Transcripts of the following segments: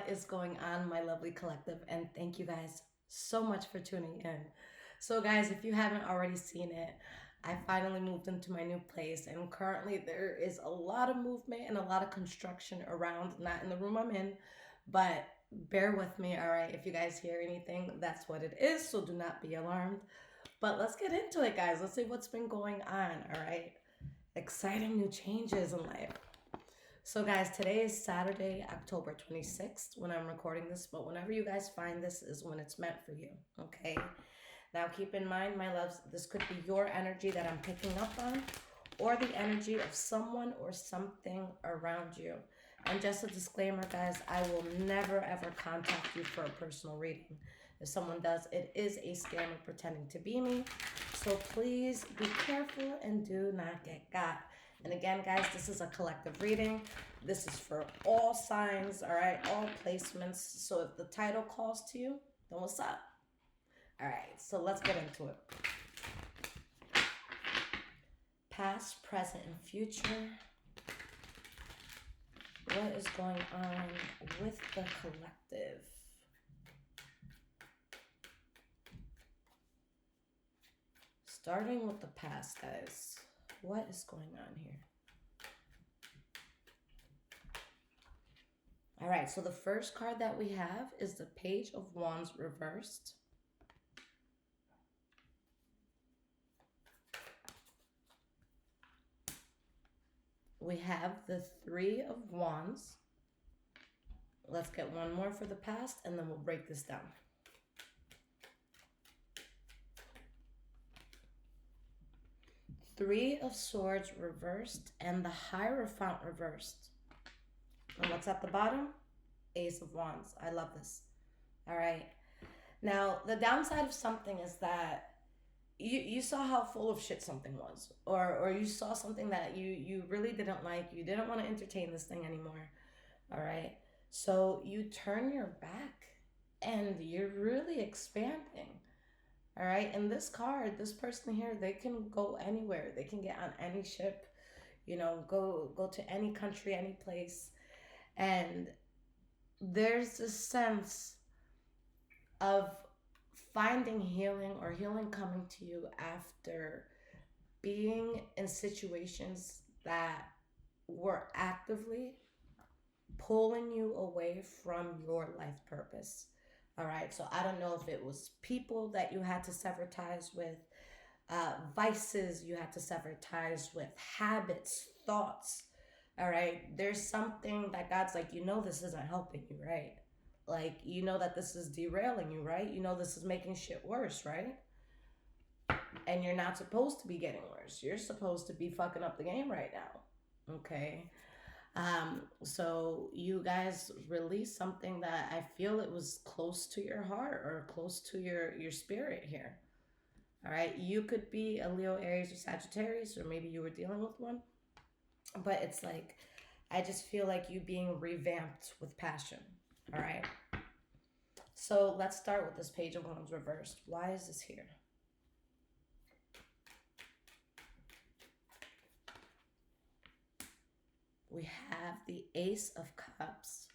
Is going on, my lovely collective, and thank you guys so much for tuning in. So, guys, if you haven't already seen it, I finally moved into my new place, and currently there is a lot of movement and a lot of construction around, not in the room I'm in, but bear with me, all right? If you guys hear anything, that's what it is, so do not be alarmed. But let's get into it, guys. Let's see what's been going on, all right? Exciting new changes in life. So, guys, today is Saturday, October 26th when I'm recording this, but whenever you guys find this is when it's meant for you, okay? Now, keep in mind, my loves, this could be your energy that I'm picking up on or the energy of someone or something around you. And just a disclaimer, guys, I will never ever contact you for a personal reading. If someone does, it is a scammer pretending to be me. So please be careful and do not get got. And again, guys, this is a collective reading. This is for all signs, all right, all placements. So if the title calls to you, then what's up? All right, so let's get into it. Past, present, and future. What is going on with the collective? Starting with the past, guys. What is going on here? All right, so the first card that we have is the Page of Wands reversed. We have the Three of Wands. Let's get one more for the past and then we'll break this down. Three of Swords reversed and the Hierophant reversed. And what's at the bottom? Ace of Wands. I love this. All right. Now, the downside of something is that you saw how full of shit something was, or you saw something that you really didn't like. You didn't want to entertain this thing anymore. All right. So you turn your back and you're really expanding. All right. And this card, this person here, they can go anywhere. They can get on any ship, go to any country, any place. And there's this sense of finding healing or healing coming to you after being in situations that were actively pulling you away from your life purpose. All right, so I don't know if it was people that you had to sever ties with, vices you had to sever ties with, habits, thoughts. All right, there's something that God's like, this isn't helping you, right? Like, that this is derailing you, right? This is making shit worse, right? And you're not supposed to be getting worse. You're supposed to be fucking up the game right now. Okay. So you guys released something that I feel it was close to your heart or close to your spirit here. All right. You could be a Leo, Aries, or Sagittarius, or maybe you were dealing with one. But it's like, I just feel like you being revamped with passion. All right. So let's start with this Page of Wands reversed. Why is this here? We have the Ace of Cups.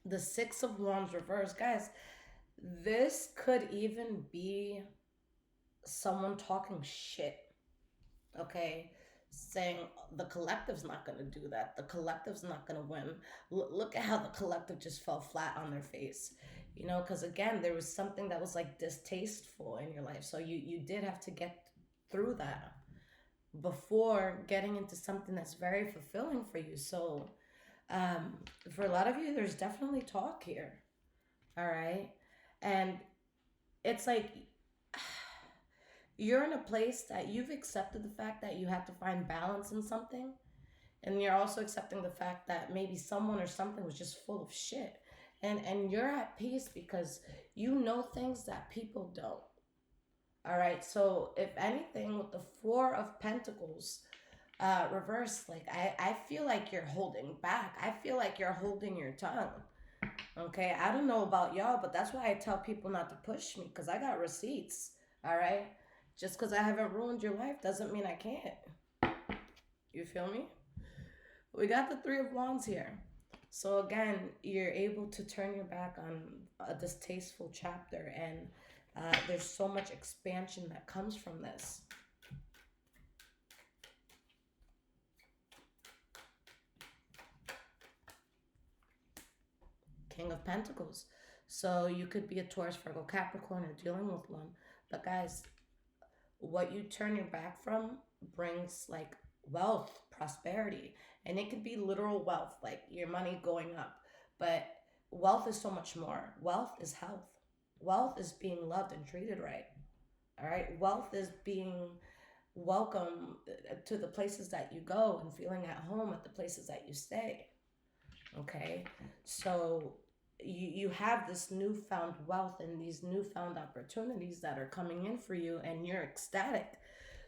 The Six of Wands reversed. Guys, this could even be someone talking shit. Okay? Saying the collective's not going to do that. The collective's not going to win. Look at how the collective just fell flat on their face. Because again, there was something that was like distasteful in your life. So you did have to get through that before getting into something that's very fulfilling for you. So for a lot of you, there's definitely talk here. All right. And it's like you're in a place that you've accepted the fact that you have to find balance in something. And you're also accepting the fact that maybe someone or something was just full of shit. And you're at peace because you know things that people don't. All right. So if anything, with the Four of Pentacles reversed, like I feel like you're holding back. I feel like you're holding your tongue. Okay. I don't know about y'all, but that's why I tell people not to push me because I got receipts. All right. Just because I haven't ruined your life doesn't mean I can't. You feel me? We got the Three of Wands here. So again, you're able to turn your back on a distasteful chapter, and there's so much expansion that comes from this. King of Pentacles. So you could be a Taurus, Virgo, Capricorn, or dealing with one. But guys, what you turn your back from brings like wealth, prosperity, and it could be literal wealth, like your money going up. But wealth is so much more. Wealth is health. Wealth is being loved and treated right. All right. Wealth is being welcome to the places that you go and feeling at home at the places that you stay. Okay. So you have this newfound wealth and these newfound opportunities that are coming in for you, and you're ecstatic.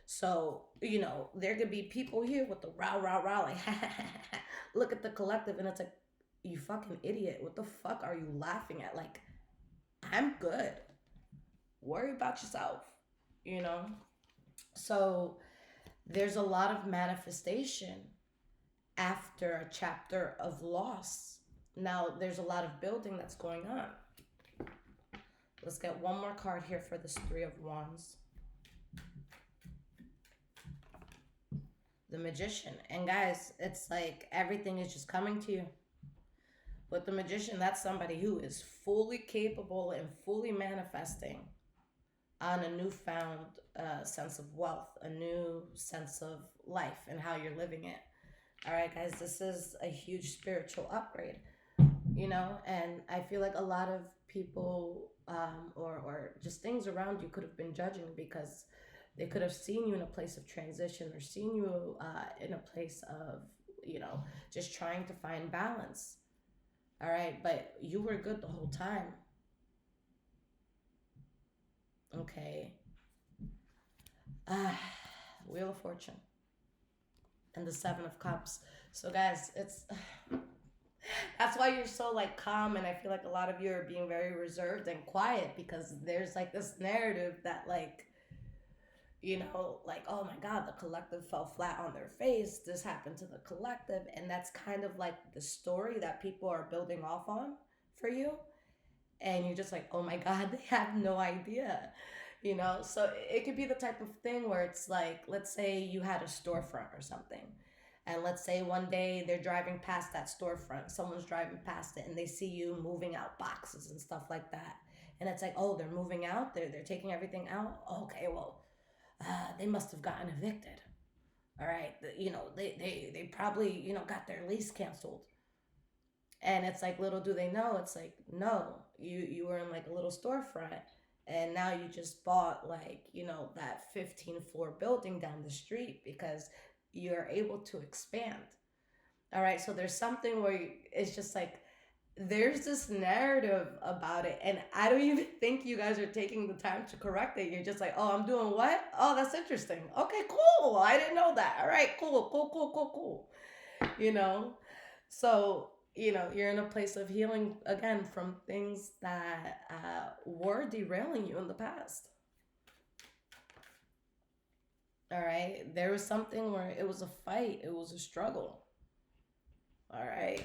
So, there could be people here with the rah, rah, rah, like, look at the collective, and it's like, you fucking idiot. What the fuck are you laughing at? Like, I'm good. Worry about yourself, you know? So, there's a lot of manifestation after a chapter of loss. Now, there's a lot of building that's going on. Let's get one more card here for this Three of Wands. The Magician. And guys, it's like everything is just coming to you. With the Magician, that's somebody who is fully capable and fully manifesting on a newfound sense of wealth, a new sense of life and how you're living it. All right, guys, this is a huge spiritual upgrade, and I feel like a lot of people or just things around you could have been judging because they could have seen you in a place of transition or seen you in a place of, just trying to find balance. All right, but you were good the whole time. Okay. Wheel of Fortune and the Seven of Cups. So guys, it's that's why you're so like calm, and I feel like a lot of you are being very reserved and quiet because there's like this narrative that like, like, oh my God, the collective fell flat on their face. This happened to the collective. And that's kind of like the story that people are building off on for you. And you're just like, oh my God, they have no idea. So it could be the type of thing where it's like, let's say you had a storefront or something. And let's say one day they're driving past that storefront, someone's driving past it, and they see you moving out boxes and stuff like that. And it's like, oh, they're moving out, they're taking everything out. Okay, well, they must have gotten evicted. All right, they probably got their lease canceled. And it's like, little do they know, it's like, no, you were in like a little storefront, and now you just bought like that 15-floor building down the street because you're able to expand. All right, so there's something where it's just like there's this narrative about it, and I don't even think you guys are taking the time to correct it. You're just like, oh, I'm doing what? Oh, that's interesting. Okay, cool. I didn't know that. All right, cool, cool, cool, cool, cool. So you're in a place of healing again from things that were derailing you in the past. All right, there was something where it was a fight, it was a struggle. All right,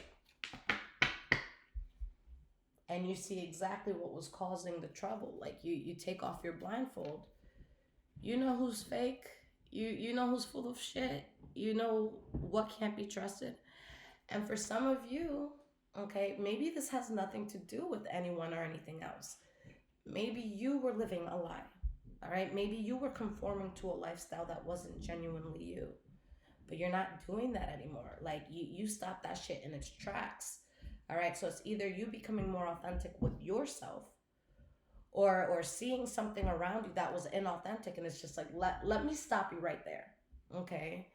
and you see exactly what was causing the trouble. Like you take off your blindfold, you know who's fake, you know who's full of shit, you know what can't be trusted. And for some of you, okay, maybe this has nothing to do with anyone or anything else. Maybe you were living a lie. All right, maybe you were conforming to a lifestyle that wasn't genuinely you, but you're not doing that anymore. Like you stop that shit in its tracks. All right, so it's either you becoming more authentic with yourself, or seeing something around you that was inauthentic, and it's just like, let me stop you right there. Okay,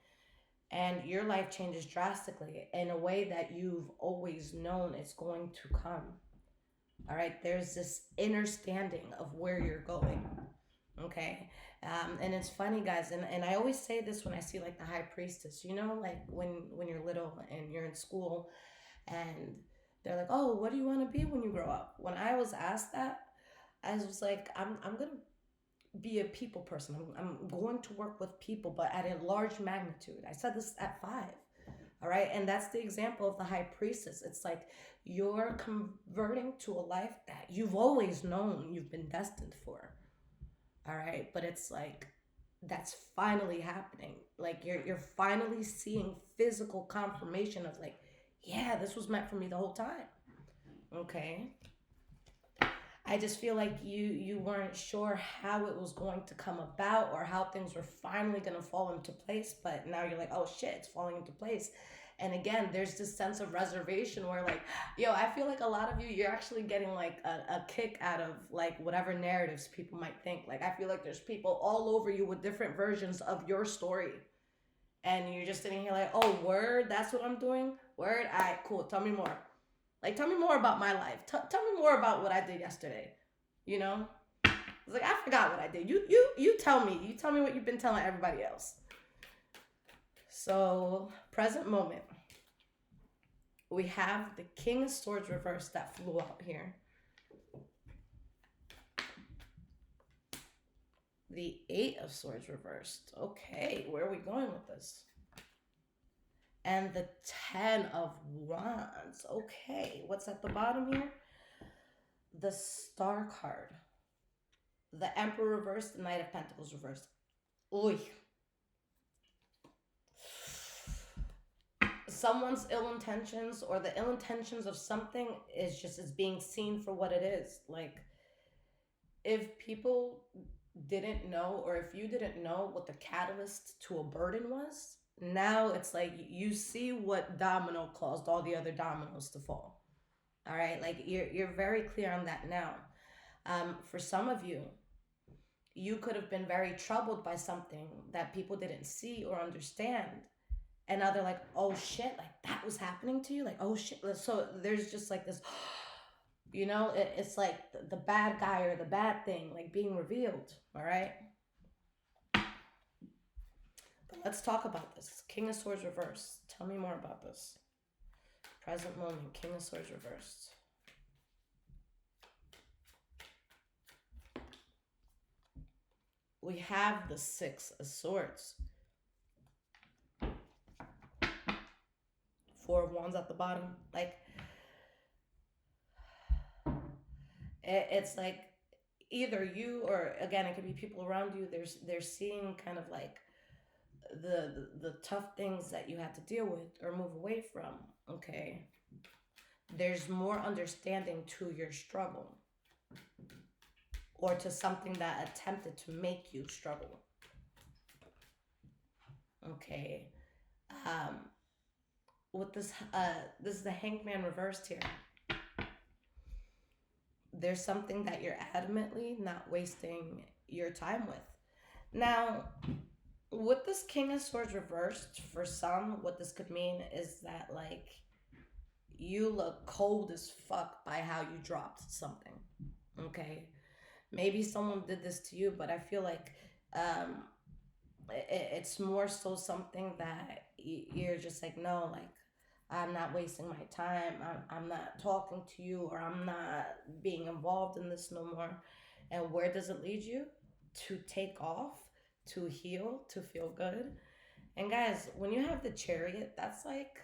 and your life changes drastically in a way that you've always known it's going to come. All right, there's this understanding of where you're going. Okay, and it's funny, guys, and I always say this when I see like the high priestess, like when you're little and you're in school, and they're like, oh, what do you want to be when you grow up? When I was asked that, I was like, I'm gonna be a people person. I'm going to work with people, but at a large magnitude. I said this at 5. All right. And that's the example of the high priestess. It's like you're converting to a life that you've always known you've been destined for. All right. But it's like that's finally happening. Like you're finally seeing physical confirmation of like, yeah, this was meant for me the whole time. Okay. I just feel like you weren't sure how it was going to come about or how things were finally going to fall into place, but now you're like, oh shit, it's falling into place. And again, there's this sense of reservation where like, yo, I feel like a lot of you, you're actually getting like a kick out of like whatever narratives people might think. Like I feel like there's people all over you with different versions of your story. And you're just sitting here like, oh, word, that's what I'm doing? Word, all right, cool, tell me more. Like, tell me more about my life. Tell me more about what I did yesterday. You know? It's like, I forgot what I did. You tell me. You tell me what you've been telling everybody else. So, present moment. We have the King of Swords reversed that flew out here. The 8 of Swords reversed. Okay, where are we going with this? And the 10 of Wands. Okay, what's at the bottom here? The Star card. The Emperor reversed, the Knight of Pentacles reversed. Oy. Someone's ill intentions or the ill intentions of something is being seen for what it is. Like, if people didn't know, or if you didn't know what the catalyst to a burden was, now it's like you see what domino caused all the other dominoes to fall. All right, like you're very clear on that now. For some of you, you could have been very troubled by something that people didn't see or understand, and now they're like, oh shit, like that was happening to you, like oh shit. So there's just like this, you know, it's like the bad guy or the bad thing like being revealed. All right. Let's talk about this. King of Swords reversed. Tell me more about this. Present moment. King of Swords reversed. We have the 6 of Swords. 4 of Wands at the bottom. Like, it's like either you or, again, it could be people around you. They're seeing kind of like the tough things that you had to deal with or move away from. Okay, there's more understanding to your struggle or to something that attempted to make you struggle. Okay, with this this is the Hangman reversed here. There's something that you're adamantly not wasting your time with. Now, with this King of Swords reversed, for some, what this could mean is that, like, you look cold as fuck by how you dropped something. Okay? Maybe someone did this to you, but I feel like it's more so something that you're just like, no, like, I'm not wasting my time. I'm not talking to you, or I'm not being involved in this no more. And where does it lead you? To take off, to heal, to feel good. And guys, when you have the Chariot, that's like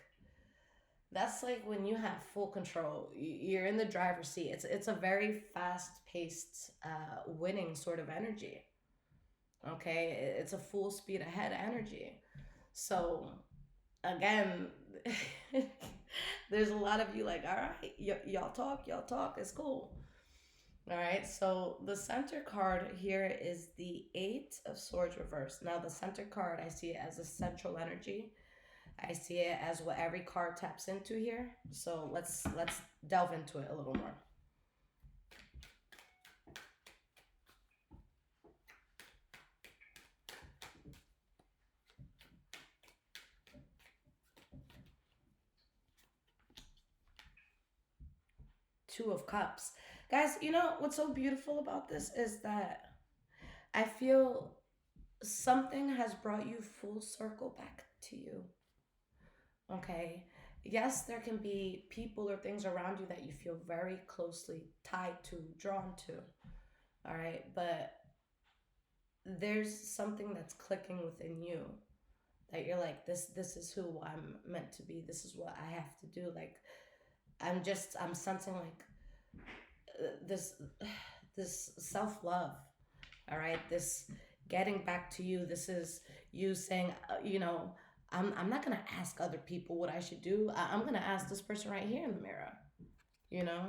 when you have full control. You're in the driver's seat. It's a very fast-paced, winning sort of energy. Okay, it's a full speed ahead energy. So again, there's a lot of you like, all right, y'all talk, it's cool. All right, so the center card here is the 8 of Swords reversed. Now the center card, I see it as a central energy. I see it as what every card taps into here. So let's delve into it a little more. Two of Cups. Guys, you know what's so beautiful about this is that I feel something has brought you full circle back to you. Okay. Yes, there can be people or things around you that you feel very closely tied to, drawn to. All right. But there's something that's clicking within you that you're like, this is who I'm meant to be. This is what I have to do. Like, I'm sensing like this this self-love. All right, this getting back to you. This is you saying, I'm not gonna ask other people what I should do. I'm gonna ask this person right here in the mirror, you know.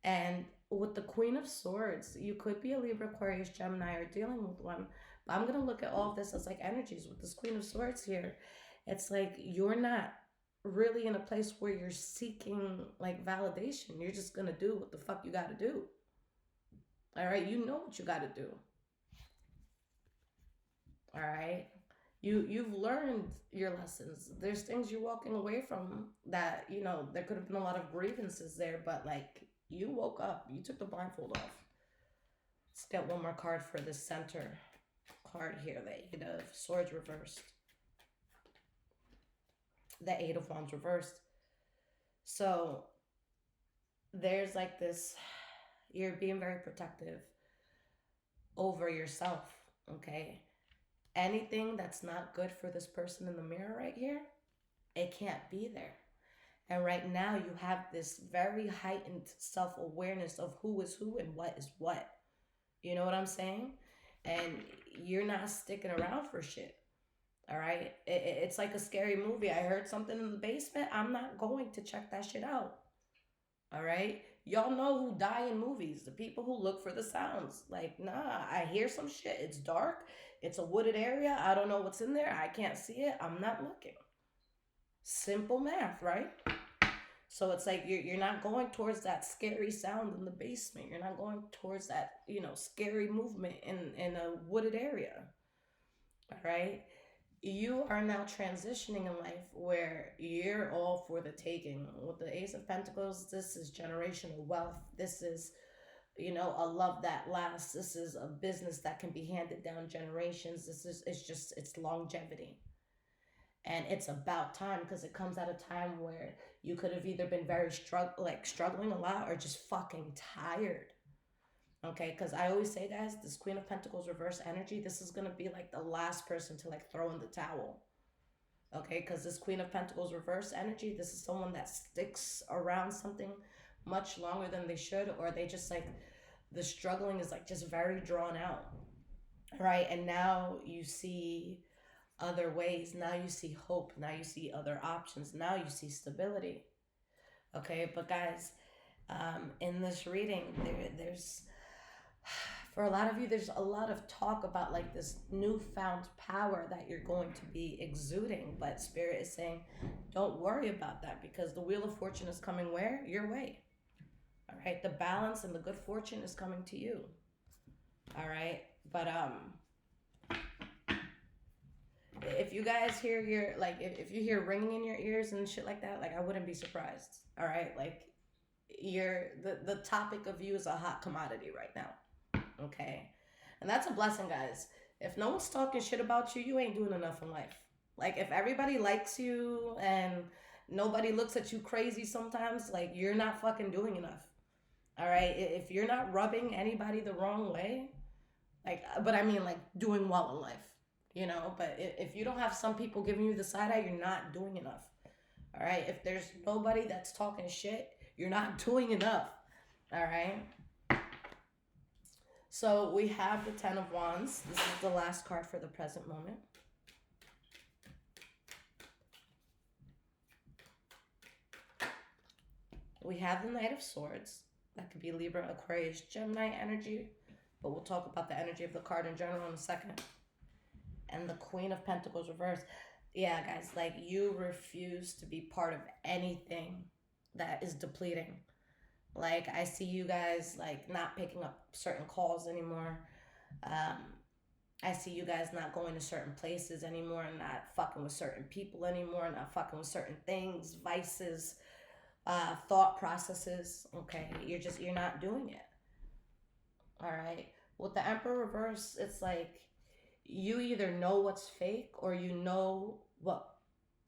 And with the Queen of Swords, you could be a Libra, Aquarius, Gemini, or dealing with one. But I'm gonna look at all of this as like energies. With this Queen of Swords here, it's like you're not really in a place where you're seeking like validation. You're just gonna do what the fuck you gotta do. All right, you know what you gotta do. All right, you've learned your lessons. There's things you're walking away from that there could have been a lot of grievances there, but like you woke up, you took the blindfold off. Let's get one more card for the center card here. The Eight of Swords reversed, the Eight of Wands reversed. So there's like this, you're being very protective over yourself, okay? Anything that's not good for this person in the mirror right here, it can't be there. And right now you have this very heightened self-awareness of who is who and what is what. You know what I'm saying? And you're not sticking around for shit. All right? It's like a scary movie. I heard something in the basement. I'm not going to check that shit out. All right? Y'all know who die in movies. The people who look for the sounds. Like, nah, I hear some shit. It's dark. It's a wooded area. I don't know what's in there. I can't see it. I'm not looking. Simple math, right? So it's like you're not going towards that scary sound in the basement. You're not going towards that, scary movement in a wooded area. All right? You are now transitioning in life where you're all for the taking. With the Ace of Pentacles, this is generational wealth. This is, a love that lasts. This is a business that can be handed down generations. It's longevity. And it's about time, because it comes at a time where you could have either been very struggling a lot, or just fucking tired. Okay, because I always say, guys, this Queen of Pentacles reverse energy, this is going to be like the last person to like throw in the towel. Okay, because this Queen of Pentacles reverse energy, this is someone that sticks around something much longer than they should, or they just like, the struggling is like just very drawn out. Right, and now you see other ways. Now you see hope. Now you see other options. Now you see stability. Okay, but guys, in this reading, there's for a lot of you, there's a lot of talk about like this newfound power that you're going to be exuding. But Spirit is saying, don't worry about that, because the Wheel of Fortune is coming where? Your way. All right, the balance and the good fortune is coming to you. All right, but if you guys hear if you hear ringing in your ears and shit like that, like I wouldn't be surprised. All right, like the topic of you is a hot commodity right now. Okay, and that's a blessing, guys. If no one's talking shit about you, you ain't doing enough in life. Like if everybody likes you and nobody looks at you crazy sometimes, like you're not fucking doing enough. All right, if you're not rubbing anybody the wrong way, but I mean like doing well in life. But if you don't have some people giving you the side eye, you're not doing enough. All right, if there's nobody that's talking shit, you're not doing enough. All right, so we have the Ten of Wands. This is the last card for the present moment. We have the Knight of Swords. That could be Libra, Aquarius, Gemini energy, but we'll talk about the energy of the card in general in a second. And the Queen of Pentacles reversed. Yeah, guys, like you refuse to be part of anything that is depleting. Like I see you guys like not picking up certain calls anymore. I see you guys not going to certain places anymore, and not fucking with certain people anymore, not fucking with certain things, vices, thought processes. Okay, you're not doing it. All right. With the Emperor reverse, it's like you either know what's fake or you know what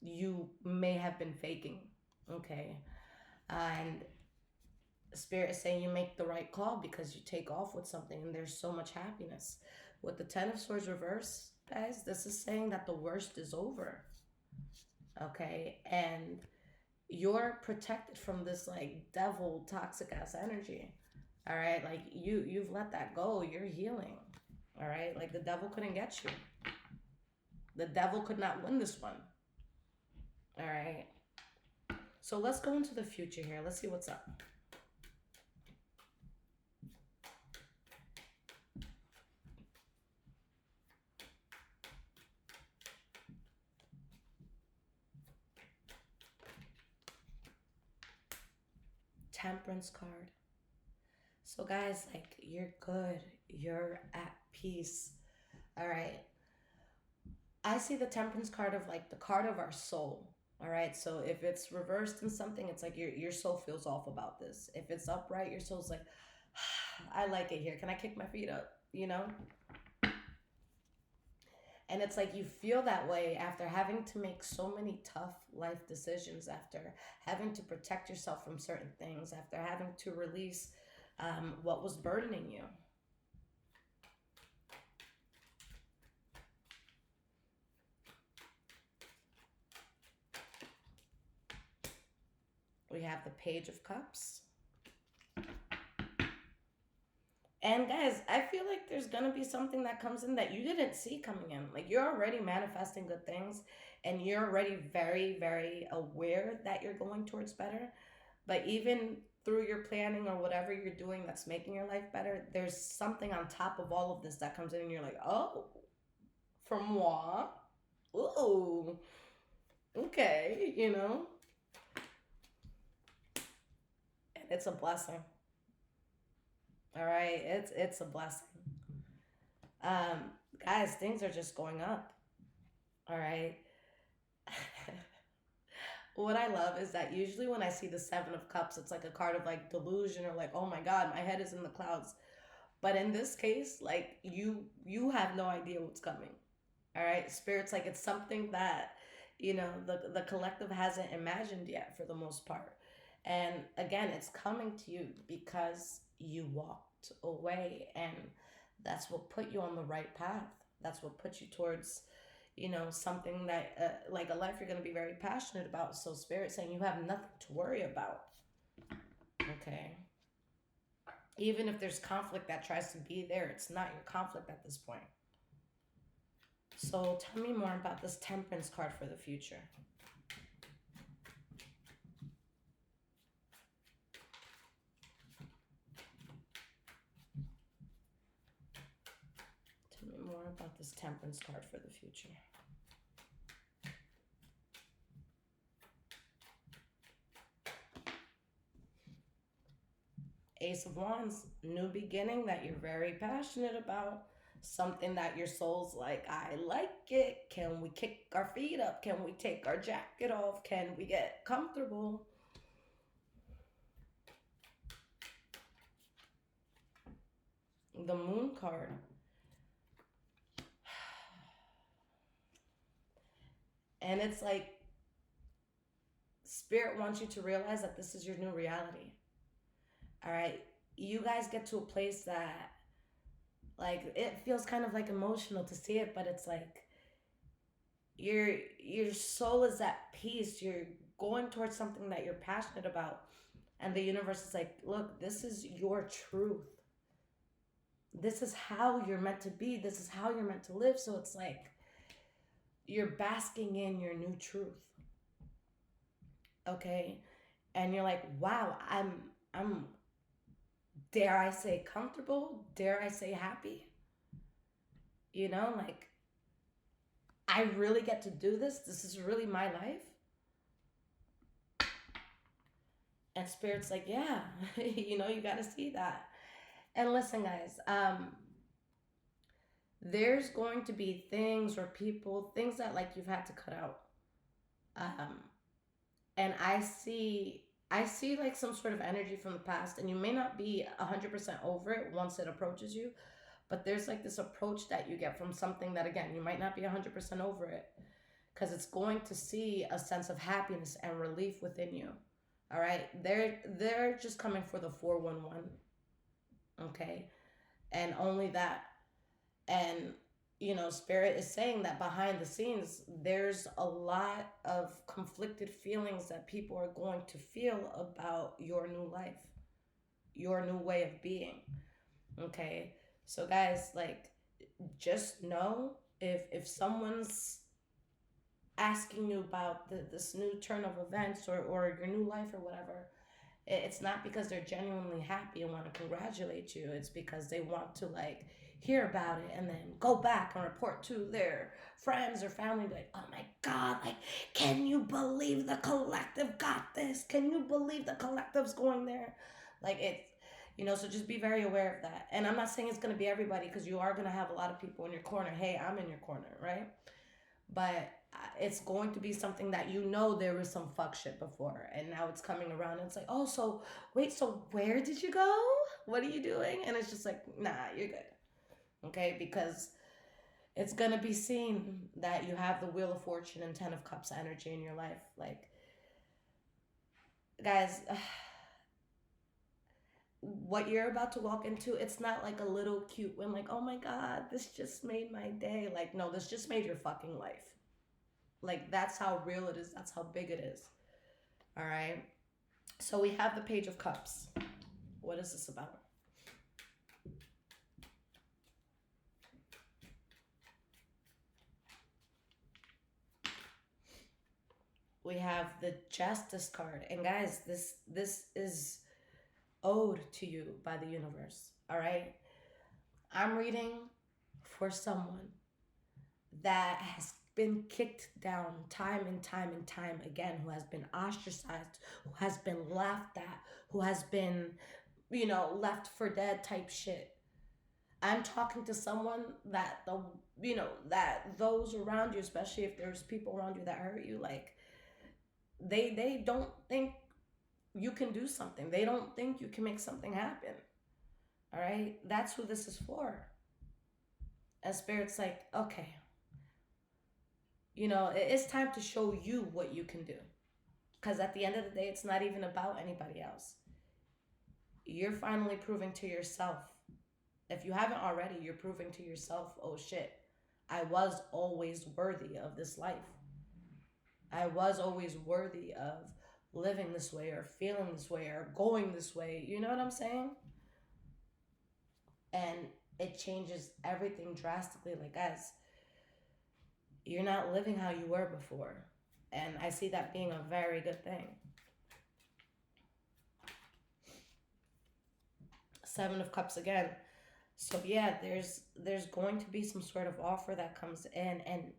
you may have been faking. Okay. And Spirit is saying you make the right call because you take off with something and there's so much happiness. With the Ten of Swords reverse, guys, this is saying that the worst is over. Okay, and you're protected from this like devil toxic ass energy. All right, like you've let that go. You're healing. All right, like the devil couldn't get you. The devil could not win this one. All right. So let's go into the future here. Let's see what's up. Temperance card. So guys, like you're good. You're at peace. All right. I see the temperance card of like the card of our soul. All right. So if it's reversed in something, it's like your soul feels off about this. If it's upright, your soul's like, I like it here. Can I kick my feet up? You know? And it's like you feel that way after having to make so many tough life decisions, after having to protect yourself from certain things, after having to release what was burdening you. We have the Page of Cups. And guys, I feel like there's gonna be something that comes in that you didn't see coming in. Like you're already manifesting good things and you're already very, very aware that you're going towards better. But even through your planning or whatever you're doing that's making your life better, there's something on top of all of this that comes in and you're like, oh, from what? Ooh, okay, you know? And it's a blessing. All right, it's a blessing. Um, Guys, things are just going up. All right. What I love is that usually when I see the Seven of Cups, it's like a card of like delusion or like, oh my God, my head is in the clouds. But in this case, like you have no idea what's coming. All right, Spirit's like it's something that the collective hasn't imagined yet for the most part. And again, it's coming to you because you walked away, and that's what put you on the right path. That's what put you towards something that like a life you're going to be very passionate about. So Spirit saying you have nothing to worry about. Okay, even if there's conflict that tries to be there, it's not your conflict at this point. So tell me more about this Temperance card for the future. Tell me more about this Temperance card for the future. Ace of Wands, new beginning that you're very passionate about. Something that your soul's like, I like it. Can we kick our feet up? Can we take our jacket off? Can we get comfortable? The Moon card. And it's like Spirit wants you to realize that this is your new reality. All right, you guys get to a place that like it feels kind of like emotional to see it, but it's like your soul is at peace. You're going towards something that you're passionate about, and the universe is like, look, this is your truth. This is how you're meant to be. This is how you're meant to live. So it's like you're basking in your new truth. Okay, and you're like, wow, I'm dare I say comfortable, dare I say happy, like I really get to do this is really my life. And Spirit's like, yeah, you got to see that. And listen, guys, there's going to be things or people, things that like you've had to cut out. And I see like some sort of energy from the past, and you may not be 100% over it once it approaches you, but there's like this approach that you get from something that, again, you might not be 100% over it, because it's going to see a sense of happiness and relief within you. All right, they're just coming for the 411. Okay, and only that. And Spirit is saying that behind the scenes there's a lot of conflicted feelings that people are going to feel about your new life, your new way of being. Okay, so guys, like, just know, if someone's asking you about this new turn of events, or your new life or whatever, it's not because they're genuinely happy and want to congratulate you. It's because they want to, like, hear about it and then go back and report to their friends or family, like, oh my god, like, can you believe the collective got this? Can you believe the collective's going there? Like, it's, so just be very aware of that. And I'm not saying it's going to be everybody, because you are going to have a lot of people in your corner. Hey, I'm in your corner, right? But it's going to be something that, there was some fuck shit before, and now it's coming around, and it's like, oh, so wait, so where did you go? What are you doing? And it's just like, nah, you're good. Okay, because it's gonna be seen that you have the Wheel of Fortune and Ten of Cups energy in your life. Like, guys, what you're about to walk into, it's not like a little cute win, like, oh my god, this just made my day. Like, no, this just made your fucking life. Like, that's how real it is. That's how big it is. All right. So we have the Page of Cups. What is this about? We have the Justice card. And guys, this is owed to you by the universe. All right. I'm reading for someone that has been kicked down time and time and time again, who has been ostracized, who has been laughed at, who has been, left for dead type shit. I'm talking to someone that that those around you, especially if there's people around you that hurt you, like, they don't think you can do something. They don't think you can make something happen. All right? That's who this is for. And Spirit's like, okay, it's time to show you what you can do. Because at the end of the day, it's not even about anybody else. You're finally proving to yourself. If you haven't already, you're proving to yourself, oh shit, I was always worthy of this life. I was always worthy of living this way, or feeling this way, or going this way. You know what I'm saying? And it changes everything drastically. Like, guys, you're not living how you were before. And I see that being a very good thing. Seven of Cups again. So yeah, there's going to be some sort of offer that comes in, and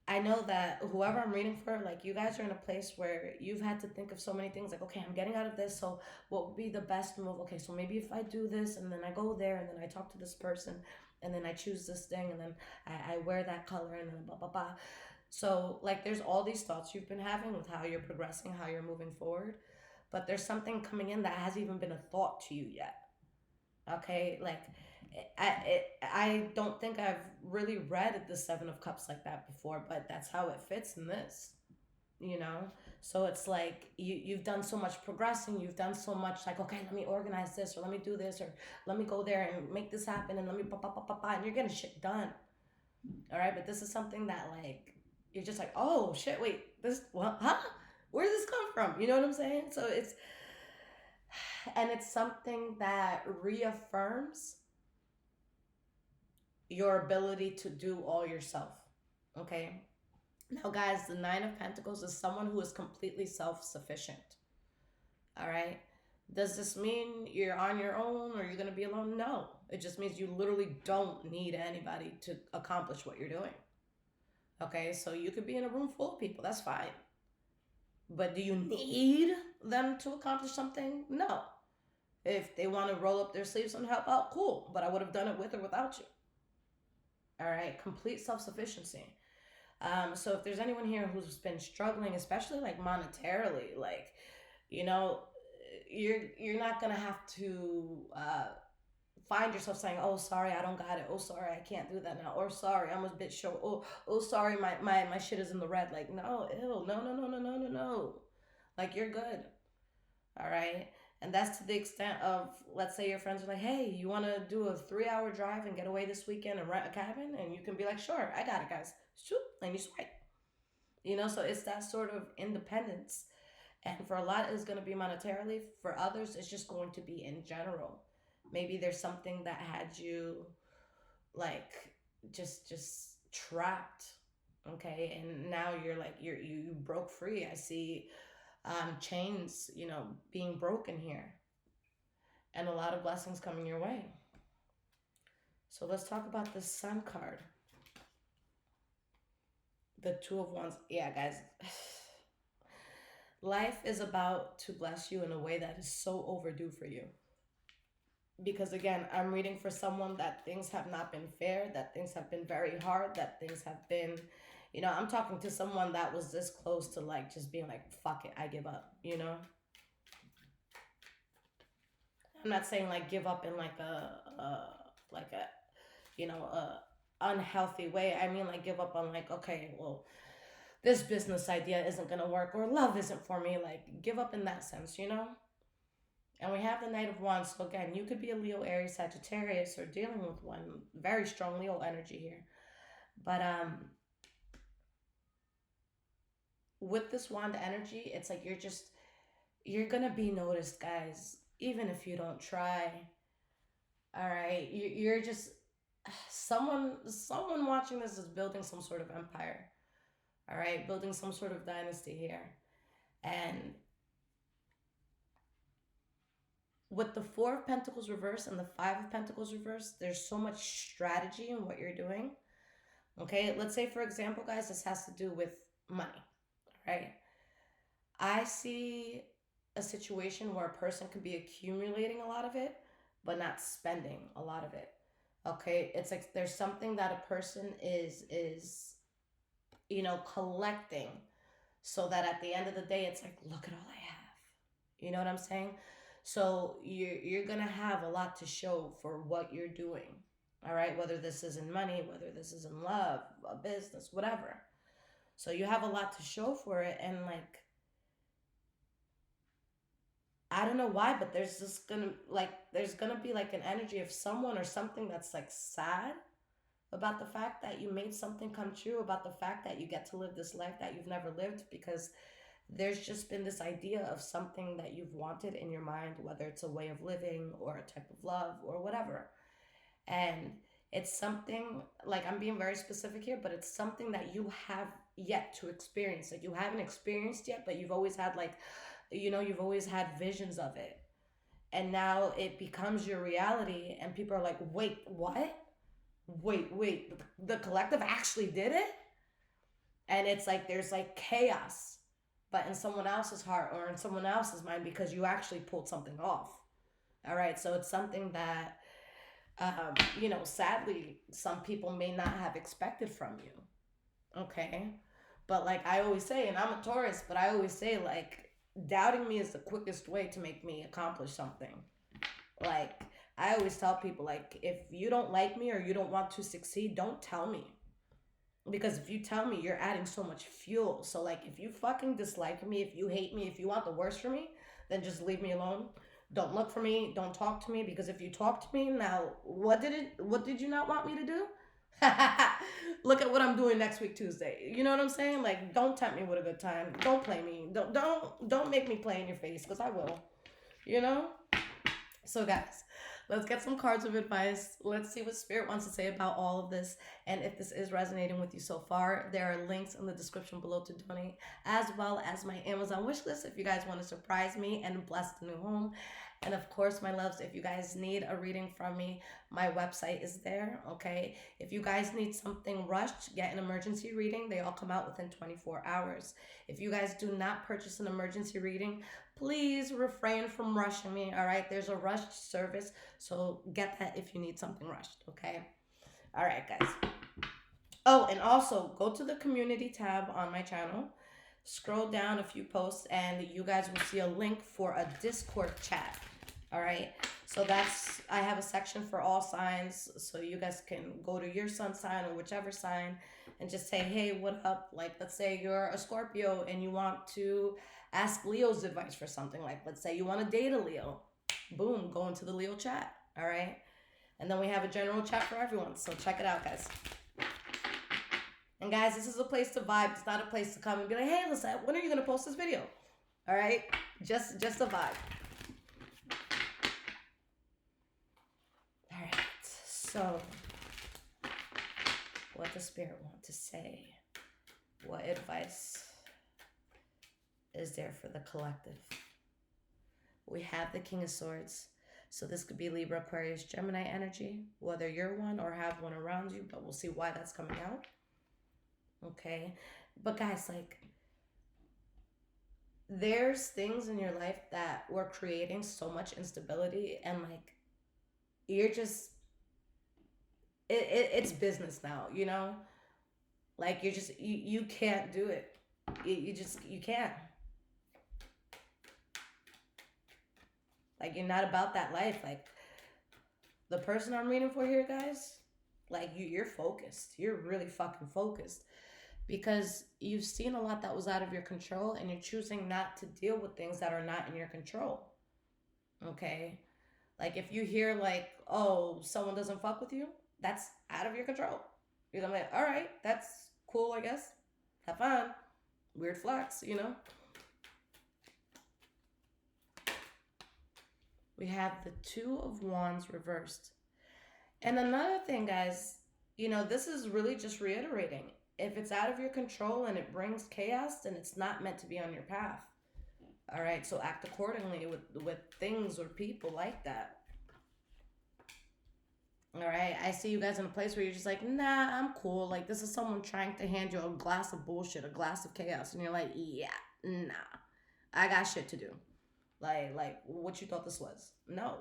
I know that whoever I'm reading for, like, you guys are in a place where you've had to think of so many things, like, okay, I'm getting out of this, so what would be the best move? Okay, so maybe if I do this, and then I go there, and then I talk to this person, and then I choose this thing, and then I wear that color, and then blah, blah, blah. So, like, there's all these thoughts you've been having with how you're progressing, how you're moving forward, but there's something coming in that hasn't even been a thought to you yet. Okay, like, I don't think I've really read the Seven of Cups like that before, but that's how it fits in this, you know? So it's like you've done so much progressing, you've done so much, like, okay, let me organize this, or let me do this, or let me go there and make this happen, and let me and you're getting shit done. All right, but this is something that, like, you're just like, oh shit, wait, this, what, huh? Where did this come from? You know what I'm saying? So it's something that reaffirms your ability to do all yourself. Okay? Now, guys, the Nine of Pentacles is someone who is completely self-sufficient. All right? Does this mean you're on your own, or you're going to be alone? No. It just means you literally don't need anybody to accomplish what you're doing. Okay? So you could be in a room full of people. That's fine. But do you need them to accomplish something? No. If they want to roll up their sleeves and help out, cool. But I would have done it with or without you. All right? Complete self-sufficiency. So if there's anyone here who's been struggling, especially, like, monetarily, like, you're not gonna have to find yourself saying, oh, sorry, I don't got it. Oh, sorry, I can't do that now. Or sorry, I'm a bit short. Oh, sorry, my shit is in the red. Like, no, ew, no. Like, you're good. All right. And that's to the extent of, let's say your friends are like, hey, you want to do a 3 hour drive and get away this weekend and rent a cabin? And you can be like, sure, I got it, guys. Shoot, and you swipe. So it's that sort of independence. And for a lot, it's going to be monetarily. For others, it's just going to be in general. Maybe there's something that had you like just trapped, okay, and now you're like you broke free. I see chains, being broken here, and a lot of blessings coming your way. So let's talk about the Sun card, the Two of Wands. Yeah, guys, life is about to bless you in a way that is so overdue for you. Because again, I'm reading for someone that things have not been fair, that things have been very hard, that things have been, I'm talking to someone that was this close to like just being like, fuck it, I give up. I'm not saying like give up in like a unhealthy way. I mean like give up on like, okay, well, this business idea isn't gonna work, or love isn't for me. Like give up in that sense. And we have the Knight of Wands. So again, you could be a Leo, Aries, Sagittarius, or dealing with one very strong Leo energy here. But with this wand energy, it's like you're gonna be noticed, guys, even if you don't try. All right, you're just someone watching this is building some sort of empire. All right, building some sort of dynasty here, and with the Four of Pentacles reverse and the Five of Pentacles reverse, there's so much strategy in what you're doing. Okay, let's say, for example, guys, this has to do with money, right? I see a situation where a person could be accumulating a lot of it, but not spending a lot of it. Okay, it's like there's something that a person is collecting, so that at the end of the day, it's like, look at all I have. You know what I'm saying? So you're gonna have a lot to show for what you're doing. All right, whether this is in money, whether this is in love, a business, whatever. So you have a lot to show for it, and like I don't know why, but there's gonna be like an energy of someone or something that's like sad about the fact that you made something come true, about the fact that you get to live this life that you've never lived, because there's just been this idea of something that you've wanted in your mind, whether it's a way of living or a type of love or whatever. And it's something, like, I'm being very specific here, but it's something that you have yet to experience. Like, you haven't experienced yet, but you've always had, like, you've always had visions of it. And now it becomes your reality, and people are like, wait, what? Wait, the collective actually did it? And it's like, there's like chaos, but in someone else's heart or in someone else's mind, because you actually pulled something off. All right, so it's something that sadly, some people may not have expected from you. Okay. But like I always say, and I'm a Taurus, but I always say, like, doubting me is the quickest way to make me accomplish something. Like, I always tell people, like, if you don't like me or you don't want to succeed, don't tell me. Because if you tell me, you're adding so much fuel. So, like, if you fucking dislike me, if you hate me, if you want the worst for me, then just leave me alone. Don't look for me. Don't talk to me. Because if you talk to me, now, what did you not want me to do? Look at what I'm doing next week, Tuesday. You know what I'm saying? Like, don't tempt me with a good time. Don't play me. Don't make me play in your face, because I will. So, guys, let's get some cards of advice. Let's see what Spirit wants to say about all of this. And if this is resonating with you so far, there are links in the description below to donate, as well as my Amazon wish list if you guys want to surprise me and bless the new home. And of course, my loves, if you guys need a reading from me, my website is there, okay? If you guys need something rushed, get an emergency reading. They all come out within 24 hours. If you guys do not purchase an emergency reading, please refrain from rushing me, all right? There's a rushed service, so get that if you need something rushed, okay? All right, guys. Oh, and also, go to the community tab on my channel. Scroll down a few posts, and you guys will see a link for a Discord chat. All right. So that's, I have a section for all signs. So you guys can go to your sun sign or whichever sign and just say, hey, what up? Like, let's say you're a Scorpio and you want to ask Leo's advice for something. Like, let's say you want to date a Leo. Boom, go into the Leo chat. All right. And then we have a general chat for everyone. So check it out, guys. And guys, this is a place to vibe. It's not a place to come and be like, hey, Lisette, when are you going to post this video? All right. Just a vibe. All right. So, what does Spirit want to say? What advice is there for the collective? We have the King of Swords. So this could be Libra, Aquarius, Gemini energy, whether you're one or have one around you, but we'll see why that's coming out. Okay. But guys, like, there's things in your life that were creating so much instability, and like, you're just, it's business now, you know? Like, you're just, you can't do it. You can't. Like, you're not about that life. Like, the person I'm reading for here, guys, like, you're focused. You're really fucking focused. Because you've seen a lot that was out of your control, and you're choosing not to deal with things that are not in your control. Okay? Like, if you hear, like, oh, someone doesn't fuck with you, that's out of your control. You're gonna be like, all right, that's cool, I guess. Have fun. Weird flex, you know? We have the Two of Wands reversed. And another thing, guys, you know, this is really just reiterating. If it's out of your control and it brings chaos, then it's not meant to be on your path. All right, so act accordingly with things or people like that. All right, I see you guys in a place where you're just like, nah, I'm cool. Like, this is someone trying to hand you a glass of bullshit, a glass of chaos. And you're like, yeah, nah, I got shit to do. Like what you thought this was. No.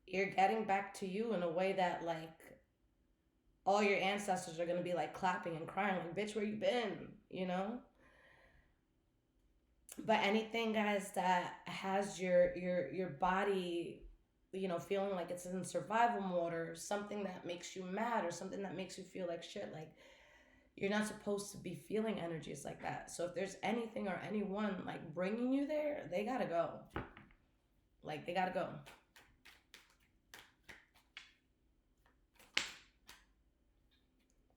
You're getting back to you in a way that, like, all your ancestors are going to be, like, clapping and crying. Like, bitch, where you been? You know? But anything, guys, that has your body, you know, feeling like it's in survival mode, or something that makes you mad, or something that makes you feel like shit, like, you're not supposed to be feeling energies like that. So if there's anything or anyone, like, bringing you there, they gotta go. Like, they gotta go.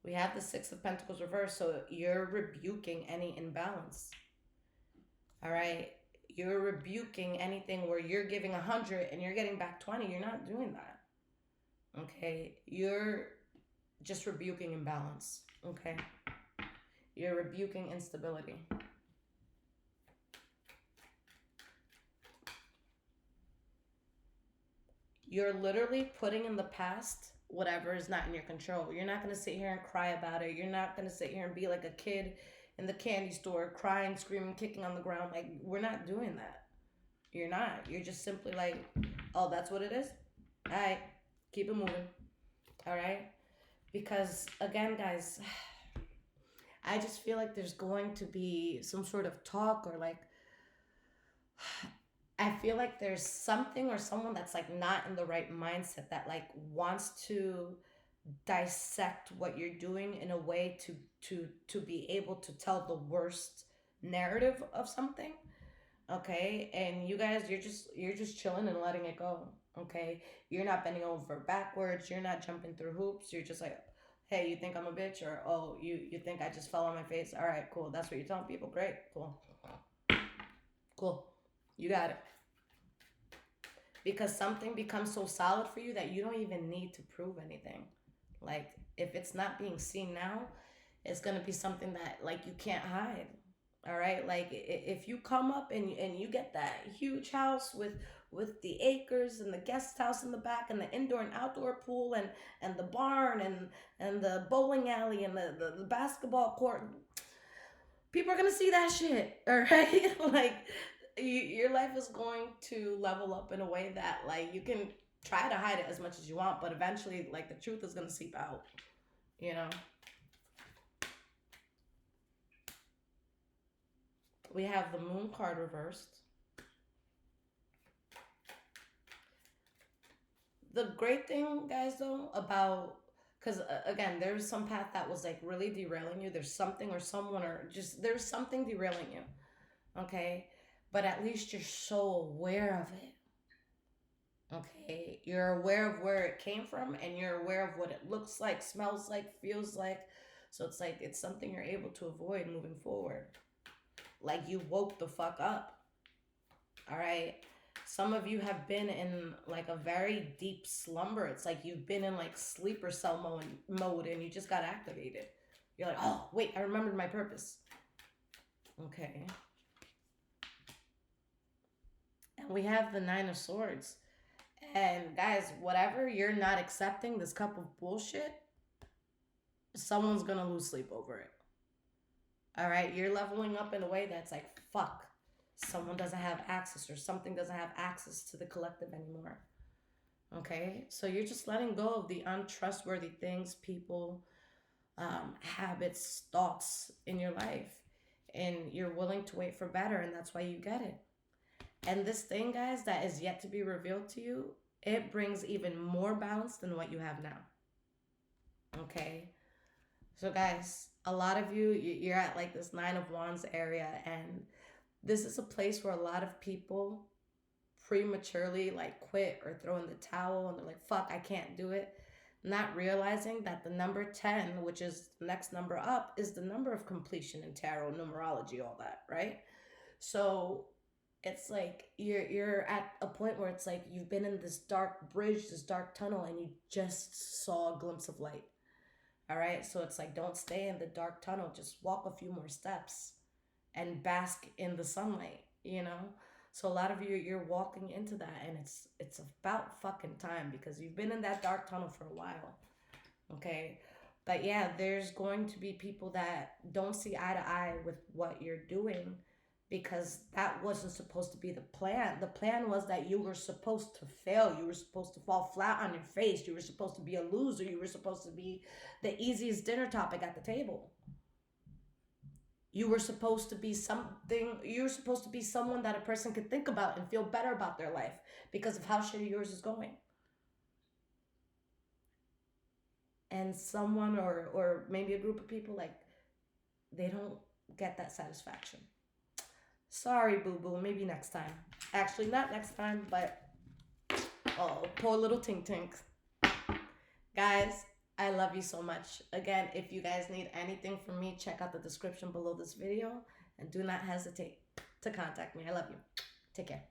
We have the Six of Pentacles reversed, so you're rebuking any imbalance. All right? You're rebuking anything where you're giving 100 and you're getting back 20. You're not doing that. Okay? You're just rebuking imbalance. Okay? You're rebuking instability. You're literally putting in the past whatever is not in your control. You're not going to sit here and cry about it. You're not going to sit here and be like a kid in the candy store, crying, screaming, kicking on the ground. Like, we're not doing that. You're not. You're just simply like, oh, that's what it is? All right. Keep it moving. All right? Because, again, guys, I just feel like there's going to be some sort of talk, or like, I feel like there's something or someone that's, like, not in the right mindset, that, like, wants to dissect what you're doing in a way to be able to tell the worst narrative of something. Okay? And you guys, you're just chilling and letting it go. Okay? You're not bending over backwards, you're not jumping through hoops. You're just like, hey, you think I'm a bitch? Or, oh, you think I just fell on my face? All right, cool. That's what you're telling people. Great. Cool. You got it. Because something becomes so solid for you that you don't even need to prove anything. Like, if it's not being seen now, it's going to be something that, like, you can't hide. All right? Like, if you come up and you get that huge house with the acres and the guest house in the back and the indoor and outdoor pool and the barn and the bowling alley and the basketball court, people are going to see that shit. All right? Like, your life is going to level up in a way that, like, you can try to hide it as much as you want, but eventually, like, the truth is going to seep out, you know? We have the Moon card reversed. the great thing, guys, though, about, because again, there's some path that was like really derailing you. There's something or someone or just there's something derailing you. Okay, but at least you're so aware of it. Okay, you're aware of where it came from, and you're aware of what it looks like, smells like, feels like. So it's like it's something you're able to avoid moving forward. Like you woke the fuck up. All right. Some of you have been in like a very deep slumber. It's like you've been in like sleeper cell mode and you just got activated. You're like, oh, wait, I remembered my purpose. Okay. And we have the Nine of Swords. And guys, whatever you're not accepting, this cup of bullshit, someone's going to lose sleep over it. All right. You're leveling up in a way that's like, fuck. Someone doesn't have access or something doesn't have access to the collective anymore. Okay, so you're just letting go of the untrustworthy things, people, habits, thoughts in your life, and you're willing to wait for better, and that's why you get it. And this thing, guys, that is yet to be revealed to you, it brings even more balance than what you have now. Okay, so guys, a lot of you're at like this Nine of Wands area, and this is a place where a lot of people prematurely like quit or throw in the towel and they're like, fuck, I can't do it. Not realizing that the number 10, which is the next number up, is the number of completion in tarot, numerology, all that, right? So it's like you're at a point where it's like you've been in this dark bridge, this dark tunnel, and you just saw a glimpse of light. All right, so it's like don't stay in the dark tunnel, just walk a few more steps and bask in the sunlight, you know? So a lot of you're walking into that, and it's about fucking time because you've been in that dark tunnel for a while. Okay? But yeah, there's going to be people that don't see eye to eye with what you're doing because that wasn't supposed to be the plan. The plan was that you were supposed to fail. You were supposed to fall flat on your face. You were supposed to be a loser. You were supposed to be the easiest dinner topic at the table. You were supposed to be something, you were supposed to be someone that a person could think about and feel better about their life because of how shitty yours is going. And someone or maybe a group of people, like, they don't get that satisfaction. Sorry, boo-boo, maybe next time. Actually, not next time, but, oh, poor little Tink Tink. Guys, I love you so much. Again, if you guys need anything from me, check out the description below this video. And do not hesitate to contact me. I love you. Take care.